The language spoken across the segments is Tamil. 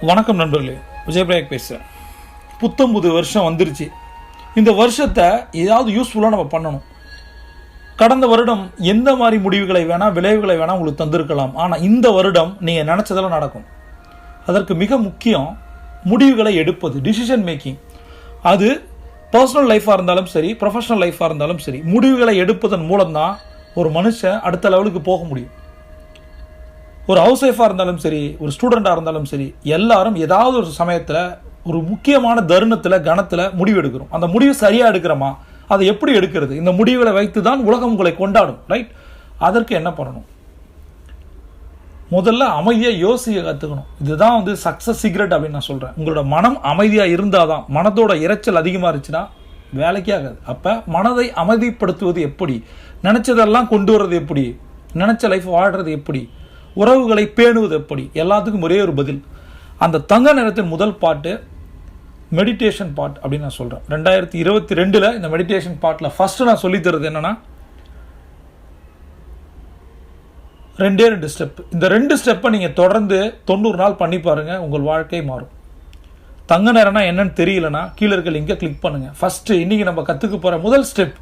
வணக்கம் நண்பர்களே, விஜயபிரயாக் பேசுகிறேன். புது வருஷம் வந்துருச்சு. இந்த வருஷத்தை ஏதாவது யூஸ்ஃபுல்லாக நம்ம பண்ணணும். கடந்த வருடம் எந்த மாதிரி முடிவுகளை வேணால் விளைவுகளை வேணால் உங்களுக்கு தந்திருக்கலாம். ஆனால் இந்த வருடம் நீங்கள் நினச்சதெல்லாம் நடக்கும். அதற்கு மிக முக்கியம் முடிவுகளை எடுப்பது, டிசிஷன் மேக்கிங். அது பர்சனல் லைஃபாக இருந்தாலும் சரி, ப்ரொஃபஷனல் லைஃபாக இருந்தாலும் சரி, முடிவுகளை எடுப்பதன் மூலம்தான் ஒரு மனுஷன் அடுத்த லெவலுக்கு போக முடியும். ஒரு ஹவுஸ் ஒய்ஃபாக இருந்தாலும் சரி, ஒரு ஸ்டூடெண்ட்டாக இருந்தாலும் சரி, எல்லாரும் ஏதாவது ஒரு சமயத்தில் ஒரு முக்கியமான தருணத்தில் கணத்தில் முடிவு எடுக்கிறோம். அந்த முடிவு சரியாக எடுக்கிறோமா, அதை எப்படி எடுக்கிறது, இந்த முடிவுகளை வைத்து தான் உலகம் உங்களை கொண்டாடும். ரைட்? அதற்கு என்ன பண்ணணும்? முதல்ல அமைதியாக யோசிக்க கற்றுக்கணும். இதுதான் சக்ஸஸ் சீக்ரெட் அப்படின்னு நான் சொல்கிறேன். உங்களோட மனம் அமைதியாக இருந்தால் தான். மனதோட இரைச்சல் அதிகமாக இருந்துச்சுன்னா வேலைக்கே ஆகாது. அப்போ மனதை அமைதிப்படுத்துவது எப்படி, நினச்சதெல்லாம் கொண்டு வர்றது எப்படி, நினச்ச லைஃப் வாழ்கிறது எப்படி, உறவுகளை பேணுவது எப்படி, எல்லாத்துக்கும் ஒரே ஒரு பதில். அந்த தங்க நேரத்தின் முதல் பாட்டு மெடிடேஷன் பாட் அப்படின்னு நான் சொல்கிறேன். 2022 இந்த மெடிடேஷன் பாட்டில் ஃபஸ்ட்டு நான் சொல்லித்தரது என்னென்னா, 2 ஸ்டெப். இந்த 2 ஸ்டெப்பை நீங்கள் தொடர்ந்து 90 நாள் பண்ணி பாருங்கள், உங்கள் வாழ்க்கை மாறும். தங்க நேரம்னா என்னன்னு தெரியலனா கீழே இருக்க லிங்கை கிளிக் பண்ணுங்கள். ஃபஸ்ட்டு இன்றைக்கி நம்ம கற்றுக்க போகிற முதல் ஸ்டெப்,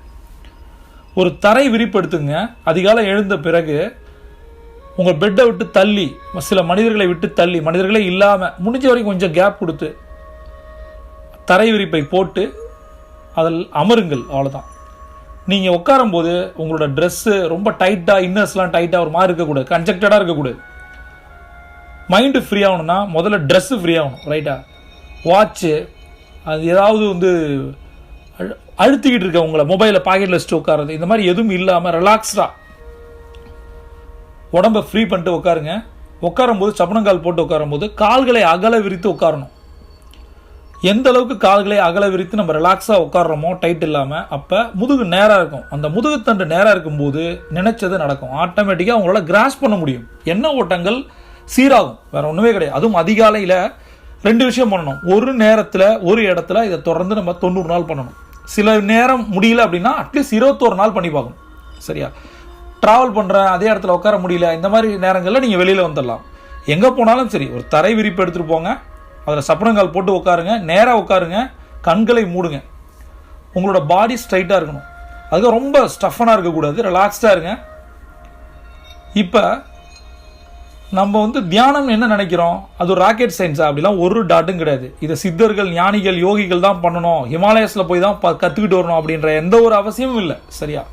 ஒரு தரை விரிப்படுத்துங்க. அதிகாலை எழுந்த பிறகு உங்கள் பெட்டை விட்டு தள்ளி, சில மனிதர்களை விட்டு தள்ளி, மனிதர்களே இல்லாமல் முடிஞ்ச வரைக்கும் கொஞ்சம் கேப் கொடுத்து தரை விரிப்பை போட்டு அதில் அமருங்கள். அவ்வளோதான். நீங்கள் உட்காரும்போது உங்களோட ட்ரெஸ்ஸு ரொம்ப டைட்டாக, இன்னர்ஸ்லாம் டைட்டாக ஒரு மாதிரி இருக்கக்கூடாது, கன்ஜெக்டடாக இருக்கக்கூடாது. மைண்டு ஃப்ரீ ஆகணும்னா முதல்ல ட்ரெஸ்ஸு ஃப்ரீ ஆகணும். ரைட்டா? வாட்ச்சு அது ஏதாவது அழுத்திக்கிட்டு இருக்க உங்களை மொபைலை பாக்கெட்டில் வச்சுட்டு உட்காருது, இந்த மாதிரி எதுவும் இல்லாமல் ரிலாக்ஸ்டாக உடம்பை ஃப்ரீ பண்ணிட்டு உட்காருங்க. உட்காரும்போது சப்பனங்கால் போட்டு உட்காரும்போது கால்களை அகல விரித்து உட்காரணும். எந்த அளவுக்கு கால்களை அகல விரித்து நம்ம ரிலாக்ஸாக உட்காடுறோமோ, டைட் இல்லாமல், அப்போ முதுகு நேராக இருக்கும். அந்த முதுகுத்தண்டு நேராக இருக்கும்போது நினைச்சது நடக்கும். ஆட்டோமேட்டிக்காக அவங்களால கிராஸ் பண்ண முடியும். எண்ண ஓட்டங்கள் சீராகும். வேறு ஒன்றுமே கிடையாது. அதுவும் அதிகாலையில் 2 விஷயம் பண்ணணும். ஒரு நேரத்தில் ஒரு இடத்துல இதை தொடர்ந்து நம்ம 90 நாள் பண்ணணும். சில நேரம் முடியல அப்படின்னா அட்லீஸ்ட் 21 நாள் பண்ணி பார்க்கணும். சரியா? ட்ராவல் பண்ணுறேன், அதே இடத்துல உட்கார முடியல, இந்த மாதிரி நேரங்களில் நீங்கள் வெளியில் வந்துடலாம். எங்கே போனாலும் சரி, ஒரு தரை விரிப்பு எடுத்துகிட்டு போங்க, அதில் சப்பனங்கால் போட்டு உட்காருங்க, நேராக உட்காருங்க, கண்களை மூடுங்க. உங்களோட பாடி ஸ்ட்ரைட்டாக இருக்கணும். அதுக்கு ரொம்ப ஸ்டஃபனாக இருக்கக்கூடாது, ரிலாக்ஸ்டாக இருங்க. இப்போ நம்ம தியானம் என்ன நினைக்கிறோம், அது ஒரு ராக்கெட் சயின்ஸா? அப்படிலாம் ஒரு டாட்டும் கிடையாது. இதை சித்தர்கள், ஞானிகள், யோகிகள் தான் பண்ணணும், ஹிமாலயஸில் போய் தான் கற்றுக்கிட்டு வரணும் அப்படின்ற எந்த ஒரு அவசியமும் இல்லை. சரியா?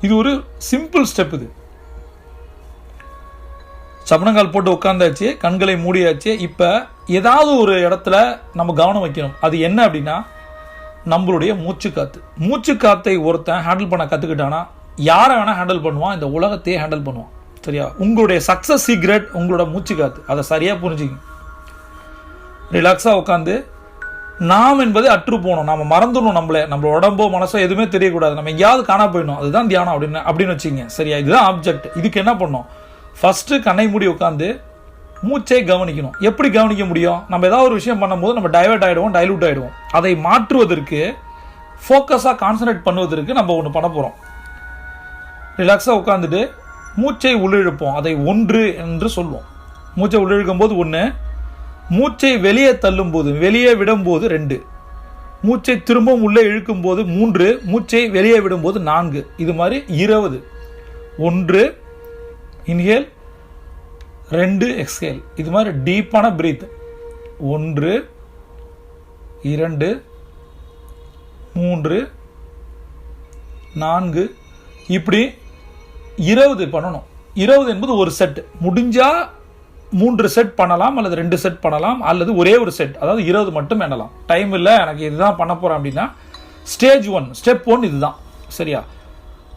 இது ஒரு சிம்பிள் ஸ்டெப். இது சப்பனங்கால் போட்டு உட்காந்தாச்சு, கண்களை மூடியாச்சு. இப்போ ஏதாவது ஒரு இடத்துல நம்ம கவனம் வைக்கணும். அது என்ன அப்படின்னா, நம்மளுடைய மூச்சுக்காத்து. மூச்சுக்காத்தை ஒருத்தன் ஹேண்டில் பண்ண கற்றுக்கிட்டானா யாரை வேணால் ஹேண்டில் பண்ணுவான், இந்த உலகத்தையே ஹேண்டில் பண்ணுவான். சரியா? உங்களுடைய சக்ஸஸ் சீக்ரெட் உங்களோட மூச்சுக்காத்து. அதை சரியாக புரிஞ்சுக்கங்க. ரிலாக்ஸாக உட்காந்து நாம் என்பதை அற்று போகணும். நம்ம மறந்துடணும். நம்ம உடம்போ மனசோ எதுவுமே தெரியக்கூடாது. நம்ம எங்கேயாவது காணா போயிடணும். அதுதான் தியானம் அப்படின்னு வச்சுங்க. சரியா? இதுதான் ஆப்ஜெக்ட். இதுக்கு என்ன பண்ணணும்? ஃபஸ்ட்டு கண்ணை மூடி உட்காந்து மூச்சை கவனிக்கணும். எப்படி கவனிக்க முடியும்? நம்ம ஏதாவது ஒரு விஷயம் பண்ணும்போது நம்ம டைவர்ட் ஆகிடுவோம், டைலூட் ஆகிடுவோம். அதை மாற்றுவதற்கு, ஃபோக்கஸாக கான்சன்ட்ரேட் பண்ணுவதற்கு நம்ம ஒன்று பண்ண போகிறோம். ரிலாக்ஸாக உட்காந்துட்டு மூச்சை உள்ளிழுப்போம். அதை 1 என்று சொல்லுவோம். மூச்சை உள்ளிழுக்கும் போது 1, மூச்சை வெளியே தள்ளும்போது, வெளியே விடும்போது 2, மூச்சை திரும்பவும் உள்ளே இழுக்கும் போது 3, மூச்சை வெளியே விடும்போது 4. இது மாதிரி 20. 1 இன்ஹேல், 2 எக்ஸ்ஹேல். இது மாதிரி டீப்பான பிரீத். 1 2 3 4, இப்படி 20 பண்ணணும். 20 என்பது ஒரு செட். முடிஞ்சால் 3 செட் பண்ணலாம், அல்லது 2 செட் பண்ணலாம், அல்லது ஒரே ஒரு செட், அதாவது 20 மட்டும் எண்ணலாம். டைம் இல்லை, எனக்கு இதுதான் பண்ண போகிறேன் அப்படின்னா ஸ்டேஜ் 1, ஸ்டெப் 1 இதுதான். சரியா?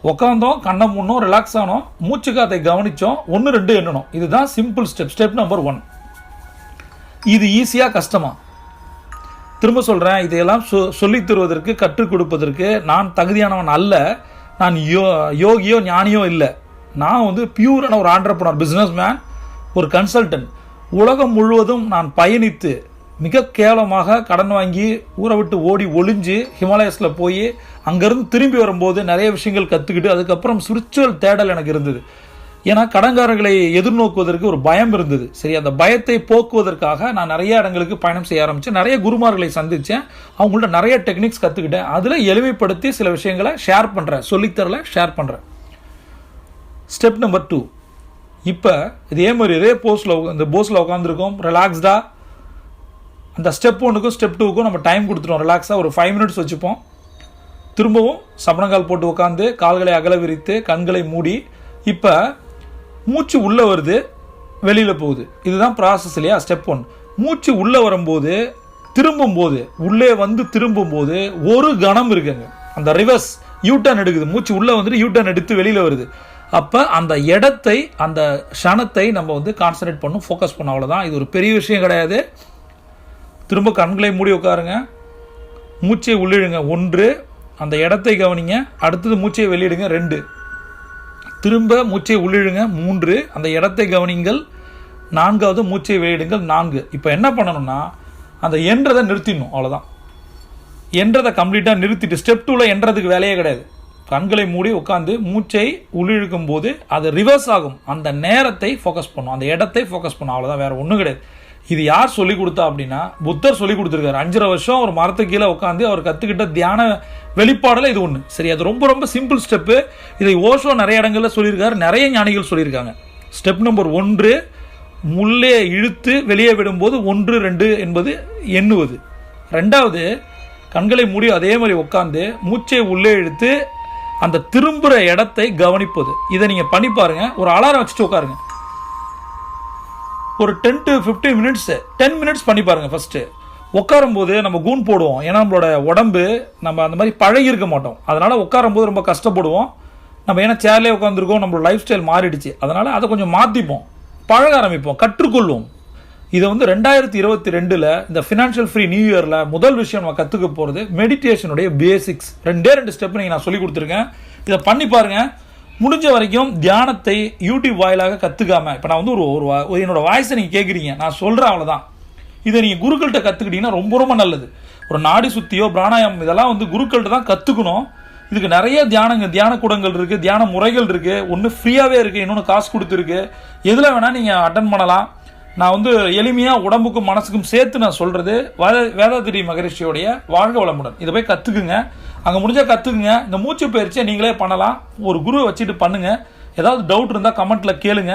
உட்காந்தோம், கண்ணை மூடணும், ரிலாக்ஸ் ஆனோம், மூச்சுக்காத்தை கவனித்தோம், 1 2 எண்ணணும். இதுதான் சிம்பிள் ஸ்டெப். Step number 1. இது ஈஸியாக கஷ்டமா? திரும்ப சொல்கிறேன், இதையெல்லாம் சொல்லித் தருவதற்கு, கற்றுக் கொடுப்பதற்கு நான் தகுதியானவன் அல்ல. நான் யோகியோ ஞானியோ இல்லை. நான் பியூரான ஒரு ஆண்டர்பிரனர், பிஸ்னஸ் மேன், ஒரு கன்சல்டன்ட். உலகம் முழுவதும் நான் பயணித்து மிக கேவலமாக கடன் வாங்கி ஊரை விட்டு ஓடி ஒளிஞ்சு ஹிமாலயஸில் போய் அங்கேருந்து திரும்பி வரும்போது நிறைய விஷயங்கள் கற்றுக்கிட்டு அதுக்கப்புறம் ஸ்பிரிச்சுவல் தேடல் எனக்கு இருந்தது. ஏன்னா கடன்காரர்களை எதிர்நோக்குவதற்கு ஒரு பயம் இருந்தது. சரி, அந்த பயத்தை போக்குவதற்காக நான் நிறைய இடங்களுக்கு பயணம் செய்ய ஆரம்பித்தேன். நிறைய குருமார்களை சந்தித்தேன். அவங்கள்ட்ட நிறைய டெக்னிக்ஸ் கற்றுக்கிட்டேன். அதில் எளிமைப்படுத்தி சில விஷயங்களை ஷேர் பண்ணுறேன், சொல்லித்தரல ஷேர் பண்ணுறேன். Step number 2. இப்போ இதே மாதிரி இதே போஸ்டில் உட்காந்துருக்கோம் ரிலாக்ஸ்டாக. அந்த ஸ்டெப் 1க்கும் ஸ்டெப் 2க்கும் நம்ம டைம் கொடுத்துருவோம். ரிலாக்ஸாக ஒரு 5 மினிட்ஸ் வச்சுப்போம். திரும்பவும் சபனங்கால் போட்டு உட்காந்து கால்களை அகல விரித்து கண்களை மூடி, இப்போ மூச்சு உள்ளே வருது, வெளியில் போகுது. இதுதான் ப்ராசஸ் இல்லையா? ஸ்டெப் 1. மூச்சு உள்ளே வரும்போது திரும்பும்போது, உள்ளே வந்து திரும்பும்போது ஒரு கணம் இருக்குங்க, அந்த ரிவர்ஸ் யூட்டர்ன் எடுக்குது. மூச்சு உள்ளே வந்துட்டு யூட்டர்ன் எடுத்து வெளியில் வருது. அப்போ அந்த இடத்தை, அந்த க்ஷணத்தை நம்ம வந்து கான்சன்ட்ரேட் பண்ணும், ஃபோக்கஸ் பண்ணோம். அவ்வளோதான். இது ஒரு பெரிய விஷயம் கிடையாது. திரும்ப கண்களை மூடி உட்காருங்க. மூச்சை உள்ளிடுங்க 1, அந்த இடத்தை கவனிங்க. அடுத்தது மூச்சை வெளியிடுங்க 2, திரும்ப மூச்சை உள்ளிடுங்க 3, அந்த இடத்தை கவனிங்கள் 4வது மூச்சை வெளியிடுங்கள் 4. இப்போ என்ன பண்ணணும்னா அந்த என்றதை நிறுத்திடணும். அவ்வளோதான். என்றதை கம்ப்ளீட்டாக நிறுத்திட்டு ஸ்டெப் 2ல் என்றதுக்கு வேலையே கிடையாது. கண்களை மூடி உட்காந்து மூச்சை உள்ளிழுக்கும் போது அது ரிவர்ஸ் ஆகும். அந்த நேரத்தை ஃபோக்கஸ் பண்ணும், அந்த இடத்தை ஃபோக்கஸ் பண்ணும். அவ்வளோதான், வேறு ஒன்றும் கிடையாது. இது யார் சொல்லிக் கொடுத்தா அப்படின்னா புத்தர் சொல்லிக் கொடுத்துருக்காரு. 5.5 வருஷம் ஒரு மரத்துக்கு கீழே உட்காந்து அவர் கற்றுக்கிட்ட தியான வெளிப்பாடில் இது ஒன்று. சரி, அது ரொம்ப ரொம்ப சிம்பிள் ஸ்டெப்பு. இதை ஓஷோ நிறைய இடங்களில் சொல்லியிருக்காரு, நிறைய ஞானிகள் சொல்லியிருக்காங்க. ஸ்டெப் நம்பர் 1, உள்ளே இழுத்து வெளியே விடும்போது 1, 2 என்பது எண்ணுவது. 2வது, கண்களை மூடி அதே மாதிரி உட்காந்து மூச்சை உள்ளே இழுத்து அந்த திரும்புகிற இடத்தை கவனிப்பது. இதை நீங்கள் பண்ணி பாருங்க. ஒரு அலாரம் வச்சுட்டு உட்காருங்க. ஒரு 10 to 15 மினிட்ஸ், 10 மினிட்ஸ் பண்ணி பாருங்கள். ஃபஸ்ட்டு உட்காரும்போது நம்ம கூன் போடுவோம். ஏன்னா நம்மளோட உடம்பு நம்ம அந்த மாதிரி பழகி இருக்க மாட்டோம். அதனால் உட்காரும்போது ரொம்ப கஷ்டப்படுவோம். நம்ம ஏன்னா சேர்லேயே உட்காந்துருக்கோம், நம்மளோட லைஃப் ஸ்டைல் மாறிடுச்சு. அதனால் அதை கொஞ்சம் மாற்றிப்போம், பழக ஆரம்பிப்போம், கற்றுக்கொள்வோம். இதை வந்து 2022 இந்த ஃபினான்ஷியல் ஃப்ரீ நியூ இயரில் முதல் விஷயம் நம்ம கற்றுக்க போகிறது மெடிடேஷனுடைய பேசிக்ஸ். 2 ஸ்டெப் நீங்கள் நான் சொல்லி கொடுத்துருக்கேன். இதை பண்ணி பாருங்கள். முடிஞ்ச வரைக்கும் தியானத்தை யூடியூப் வாயிலாக கற்றுக்காமல், இப்போ நான் வந்து ஒரு என்னோட வாய்ஸை நீங்கள் கேட்குறீங்க, நான் சொல்கிறேன், அவ்வளோதான். இதை நீங்கள் குருக்கள்கிட்ட கற்றுக்கிட்டீங்கன்னா ரொம்ப ரொம்ப நல்லது. ஒரு நாடி சுத்தியோ பிராணாயாமம் இதெல்லாம் வந்து குருக்கள்கிட்ட தான் கற்றுக்கணும். இதுக்கு நிறைய தியான கூடங்கள் இருக்குது, தியான முறைகள் இருக்குது. ஒன்று ஃப்ரீயாகவே இருக்குது, இன்னொன்று காசு கொடுத்துருக்கு. எதில் வேணால் நீங்கள் அட்டன் பண்ணலாம். நான் வந்து எளிமையாக உடம்புக்கும் மனசுக்கும் சேர்த்து நான் சொல்கிறது வேதாத்திரி மகரிஷியோடைய வாழ்க வளமுடன். இதை போய் கற்றுக்குங்க. அங்கே முடிஞ்சால் கற்றுக்குங்க. இந்த மூச்சு பயிற்சியை நீங்களே பண்ணலாம். ஒரு குருவை வச்சுட்டு பண்ணுங்கள். ஏதாவது டவுட் இருந்தால் கமெண்ட்டில் கேளுங்க.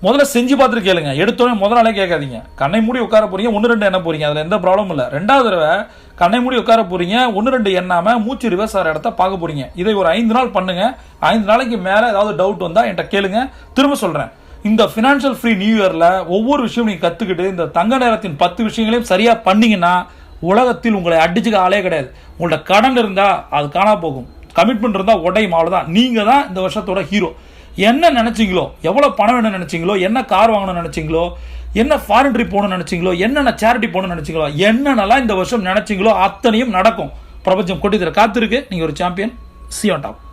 முதல்ல செஞ்சு பார்த்துட்டு கேளுங்க. எடுத்தோடனே முதல் நாளே கேட்காதீங்க. கண்ணை மூடி உட்கார போகிறீங்க, 1, 2 எண்ண போகிறீங்க, அதில் எந்த ப்ராப்ளமும் இல்லை. 2வது தடவை கண்ணை மூடி உட்கார போகிறீங்க, 1, 2 எண்ணாமல் மூச்சு ரிவர்ஸ் ஆகிற இடத்த பார்க்க போகிறீங்க. இதை ஒரு 5 நாள் பண்ணுங்கள். 5 நாளைக்கு மேலே ஏதாவது டவுட் வந்தால் என்கிட்ட கேளுங்க. திரும்ப சொல்கிறேன், இந்த ஃபினான்ஷியல் ஃப்ரீ நியூ இயரில் ஒவ்வொரு விஷயமும் நீங்கள் கற்றுக்கிட்டு இந்த தங்க நேரத்தின் 10 விஷயங்களையும் சரியாக பண்ணிங்கன்னா உலகத்தில் உங்களை அடிச்சுக்க ஆளே கிடையாது. உங்கள்ட்ட கடன் இருந்தால் அது காணா போகும், கமிட்மெண்ட் இருந்தால் உடையும். அவ்வளோதான். நீங்கள் தான் இந்த வருஷத்தோட ஹீரோ. என்ன நினச்சிங்களோ, எவ்வளோ பணம் வேணும்னு நினச்சிங்களோ, என்ன கார் வாங்கணும்னு நினச்சிங்களோ, என்ன ஃபாரின் ட்ரிப் போகணும்னு நினச்சிங்களோ, என்னென்ன சேரிட்டி போகணும்னு நினச்சிங்களோ, என்னென்னலாம் இந்த வருஷம் நினச்சிங்களோ அத்தனையும் நடக்கும். பிரபஞ்சம் கொட்டி தர காத்திருக்கு. நீங்கள் ஒரு champion. See you on top.